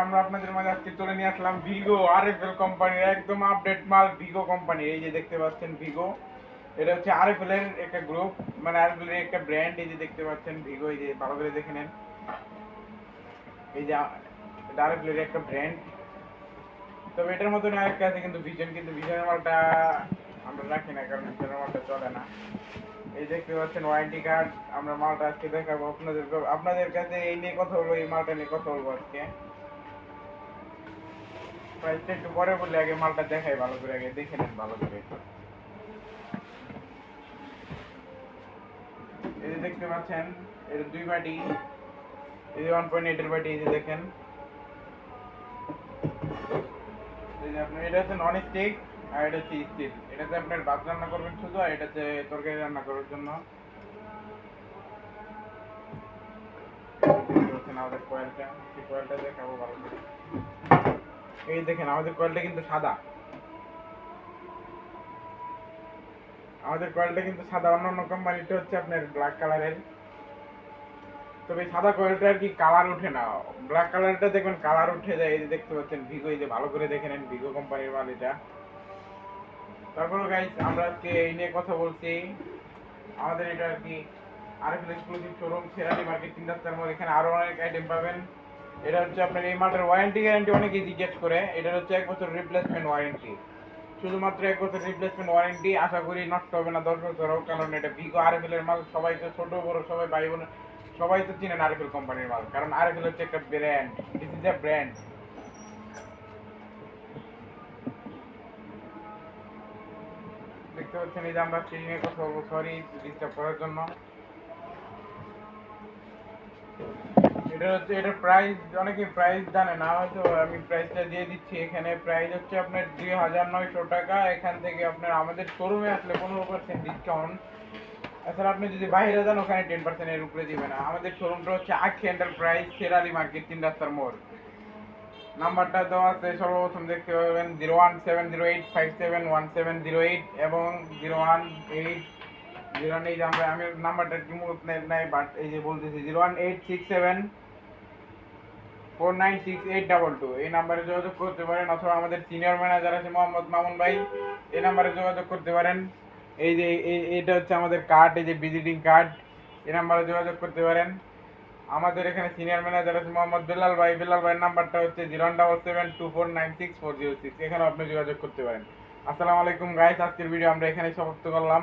আমরা আপনাদের মাঝে আজকে তুলে নিয়ে আসলাম ভিগো আরএফএল কোম্পানির একদম আপডেট মাল ভিগো কোম্পানি। এই যে দেখতে পাচ্ছেন ভিগো, এটা হচ্ছে আরএফএল এর একটা গ্রুপ, মানে আরএফএল এর একটা ব্র্যান্ড। এই যে দেখতে পাচ্ছেন ভিগো, এই যে ভালো করে দেখে নেন, এই যে আরএফএল এর একটা ব্র্যান্ড। তবে এটার মতন আরেকটা আছে কিন্তু ভিশন, কিন্তু ভিশনের মালটা আমরা রাখি না, কারণ ভিশনের মালটা চলে না। এই দেখতে পাচ্ছেন ওয়ারেন্টি কার্ড। আমরা মালটা আজকে দেখাবো আপনাদের কাছে এই নিয়ে কথা বলবো, এই মালটা নিয়ে কথা বলবো আজকে। প্রাইসটা একটু পরে বললে, আগে মালটা দেখাই ভালো করে, আগে দেখে নেন ভালো করে। এই যে দেখতে পাচ্ছেন, এটা 2 বাটি, এই যে 1.8 এর বাটি। এই যে দেখেন, এই যে আপনার এটা হচ্ছে নন স্টিক, আর এটা হচ্ছে স্টিল। এটাতে আপনার ভাত রান্না করবেন শুধু, আর এটাতে তরকারি রান্না করার জন্য। আমাদের কয়েলটা, সেই কয়েলটা দেখাবো ভালো করে। এই দেখেন আমাদের কয়েলটা কিন্তু সাদা, অন্যান্য কোম্পানিটা হচ্ছে আপনার ব্ল্যাক কালারের। তবে সাদা কয়েলটা আর কি কালার ওঠে না, ব্ল্যাক কালারটা দেখবেন কালার উঠে যায়। এই যে দেখতে পাচ্ছেন ভিগো, এই যে ভালো করে দেখে নেন, ভিগো কোম্পানির মাল এটা। তারপরে গাইস, আমরা আজকে এই নিয়ে কথা বলছি। আমাদের এটা আর কি RFL exclusive showroom, Sherali market 3 রাস্তার মোড়। এখানে আরো অনেক আইটেম পাবেন। এটা হচ্ছে আপনার এই মালটার ওয়ারেন্টি গ্যারান্টি অনেকেই জিজ্ঞেস করে। এটা হচ্ছে 1 বছর রিপ্লেসমেন্ট ওয়ারেন্টি, শুধুমাত্র 1 বছর রিপ্লেসমেন্ট ওয়ারেন্টি। আশা করি নষ্ট হবে না 10 বছর হোক, কারণ এটা ভিগো আরএফএল এর মাল। সবাই তো ছোট বড় সবাই ভাই বোন সবাই তো চিনেন আরএফএল কোম্পানির মাল, কারণ আরএফএল হচ্ছে একটা brand, this is a brand. দেখতে পাচ্ছেন এই যে আমরা সেই নিয়ে কথা বলবো, সরি ডিস্টার্ব করার জন্য। এটা হচ্ছে, এটার প্রাইস অনেকে প্রাইস জানে না, হয়তো আমি প্রাইসটা দিয়ে দিচ্ছি। এখানে প্রাইস হচ্ছে আপনার 2900 টাকা। এখান থেকে আপনার আমাদের শোরুমে আসলে 15% ডিসকাউন্ট। এছাড়া আপনি যদি বাইরে যান, ওখানে 10% এর উপরে দিবে না। আমাদের শোরুমটা হচ্ছে আখি এন্টারপ্রাইজ, শেরালি মার্কেট 3 রাস্তার মোড়। নাম্বারটা দেওয়া আছে, সর্বপ্রথম দেখতে পাবেন 01708571708 এবং 018 এই যে আমি নাম্বারটা কি মুহূর্ত নাই, বাট এই যে বলতেছি 01867496822। এই নাম্বারে যোগাযোগ করতে পারেন, অথবা আমাদের সিনিয়র ম্যানেজার আছে মোহাম্মদ মামুন ভাই, এই নাম্বারে যোগাযোগ করতে পারেন। এই যে এটা হচ্ছে আমাদের কার্ড, এই যে ভিজিটিং কার্ড, এই নাম্বারে যোগাযোগ করতে পারেন। আমাদের এখানে সিনিয়র ম্যানেজার আছে মোহাম্মদ বেলাল ভাই, বেলাল ভাইয়ের নাম্বারটা হচ্ছে 07724964006। এখানে আপনি যোগাযোগ করতে পারেন। আসসালামু আলাইকুম গাইস, আজকের ভিডিও আমরা এখানে সমাপ্ত করলাম।